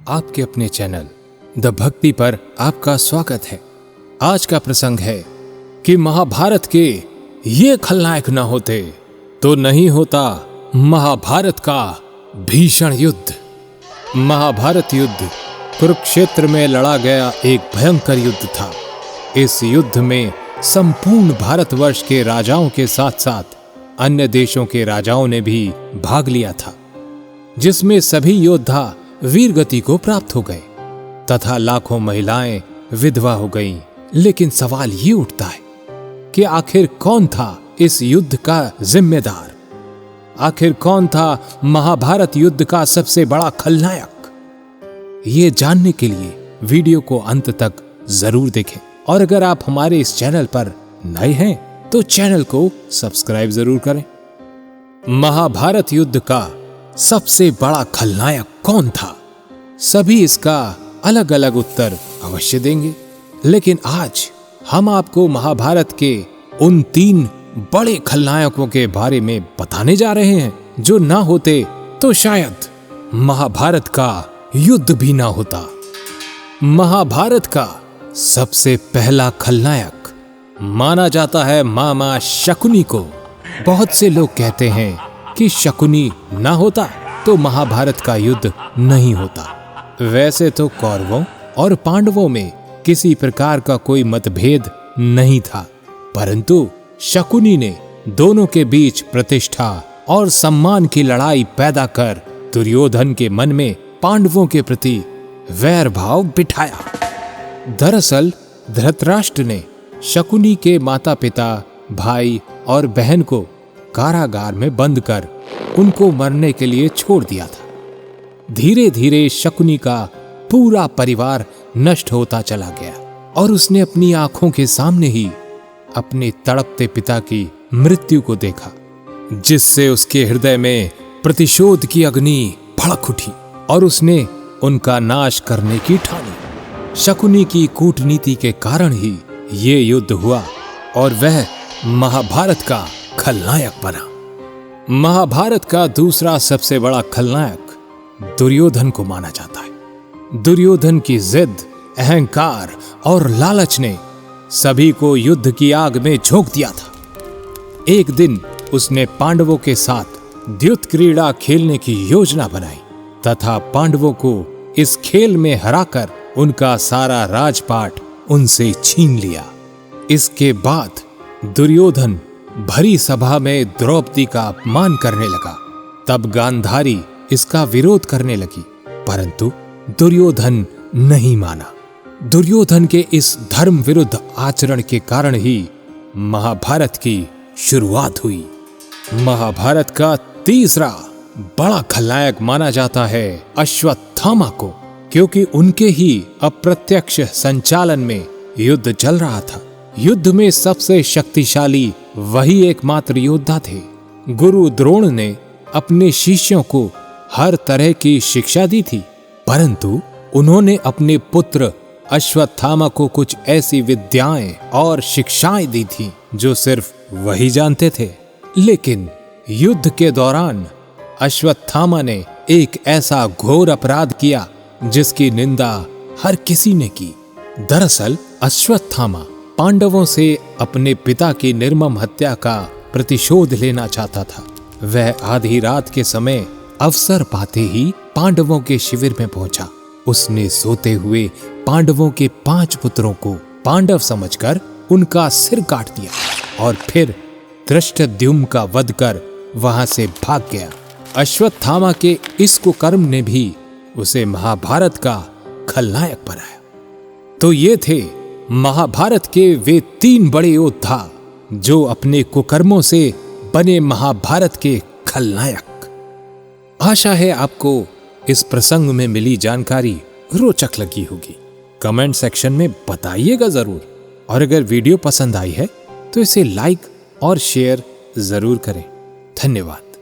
आपके अपने channel the भक्ति पर आपका स्वागत है। आज का प्रसंग है कि महाभारत के ये खलनायक न होते तो नहीं होता महाभारत का भीषण युद्ध। महाभारत युद्ध कुरुक्षेत्र में लड़ा गया एक भयंकर युद्ध था। इस युद्ध में संपूर्ण भारतवर्ष के राजाओं के साथ साथ अन्य देशों के राजाओं ने भी भाग लिया था, जिसमें सभी योद्धा वीरगति को प्राप्त हो गए तथा लाखों महिलाएं विधवा हो गईं। लेकिन सवाल ये उठता है कि आखिर कौन था इस युद्ध का जिम्मेदार? आखिर कौन था महाभारत युद्ध का सबसे बड़ा खलनायक? ये जानने के लिए वीडियो को अंत तक जरूर देखें। और अगर आप हमारे इस चैनल पर नए हैं तो चैनल को सब्सक्राइब जरूर करें। महाभारत युद्ध का सबसे बड़ा खलनायक कौन था? सभी इसका अलग अलग उत्तर अवश्य देंगे, लेकिन आज हम आपको महाभारत के उन 3 बड़े खलनायकों के बारे में बताने जा रहे हैं जो ना होते तो शायद महाभारत का युद्ध भी ना होता। महाभारत का सबसे पहला खलनायक माना जाता है मामा शकुनी को। बहुत से लोग कहते हैं कि शकुनी ना होता तो महाभारत का युद्ध नहीं होता। वैसे तो कौरवों और पांडवों में किसी प्रकार का कोई मतभेद नहीं था, परंतु शकुनी ने दोनों के बीच प्रतिष्ठा और सम्मान की लड़ाई पैदा कर दुर्योधन के मन में पांडवों के प्रति वैर भाव बिठाया। दरअसल धृतराष्ट्र ने शकुनी के माता पिता, भाई और बहन को कारागार में बंद कर उनको मरने के लिए छोड़ दिया था। धीरे धीरे शकुनी का पूरा परिवार नष्ट होता चला गया और उसने अपनी आंखों के सामने ही अपने तड़पते पिता की मृत्यु को देखा, जिससे उसके हृदय में प्रतिशोध की अग्नि भड़क उठी और उसने उनका नाश करने की ठानी। शकुनी की कूटनीति के कारण ही ये युद्ध हुआ और वह महाभारत का खलनायक बना। महाभारत का दूसरा सबसे बड़ा खलनायक दुर्योधन को माना जाता है। दुर्योधन की जिद, अहंकार और लालच ने सभी को युद्ध की आग में झोंक दिया था। एक दिन उसने पांडवों के साथ द्युत क्रीड़ा खेलने की योजना बनाई तथा पांडवों को इस खेल में हराकर उनका सारा राजपाट उनसे छीन लिया। इसके बाद दुर्योधन भरी सभा में द्रौपदी का अपमान करने लगा। तब गांधारी इसका विरोध करने लगी, परंतु दुर्योधन नहीं माना। दुर्योधन के इस धर्म विरुद्ध आचरण के कारण ही महाभारत की शुरुआत हुई। महाभारत का तीसरा बड़ा खलनायक माना जाता है अश्वत्थामा को, क्योंकि उनके ही अप्रत्यक्ष संचालन में युद्ध चल रहा था। युद्ध में सबसे शक्तिशाली वही एकमात्र योद्धा थे। गुरु द्रोण ने अपने शिष्यों को हर तरह की शिक्षा दी थी, परंतु उन्होंने अपने पुत्र अश्वत्थामा को कुछ ऐसी विद्याएं और शिक्षाएं दी थी जो सिर्फ वही जानते थे। लेकिन युद्ध के दौरान अश्वत्थामा ने एक ऐसा घोर अपराध किया जिसकी निंदा हर किसी ने की। दरअसल अश्वत्थामा पांडवों से अपने पिता की निर्मम हत्या का प्रतिशोध लेना चाहता था। वह आधी रात के समय अवसर पाते ही पांडवों के शिविर में पहुंचा। उसने सोते हुए पांडवों के 5 पुत्रों को पांडव समझकर उनका सिर काट दिया और फिर धृष्टद्युम्न का वध कर वहां से भाग गया। अश्वत्थामा के इस कुकर्म ने भी उसे महाभारत का खलनायक बनाया। तो ये थे महाभारत के वे 3 बड़े योद्धा जो अपने कुकर्मों से बने महाभारत के खलनायक। आशा है आपको इस प्रसंग में मिली जानकारी रोचक लगी होगी। कमेंट सेक्शन में बताइएगा जरूर। और अगर वीडियो पसंद आई है तो इसे लाइक और शेयर जरूर करें। धन्यवाद।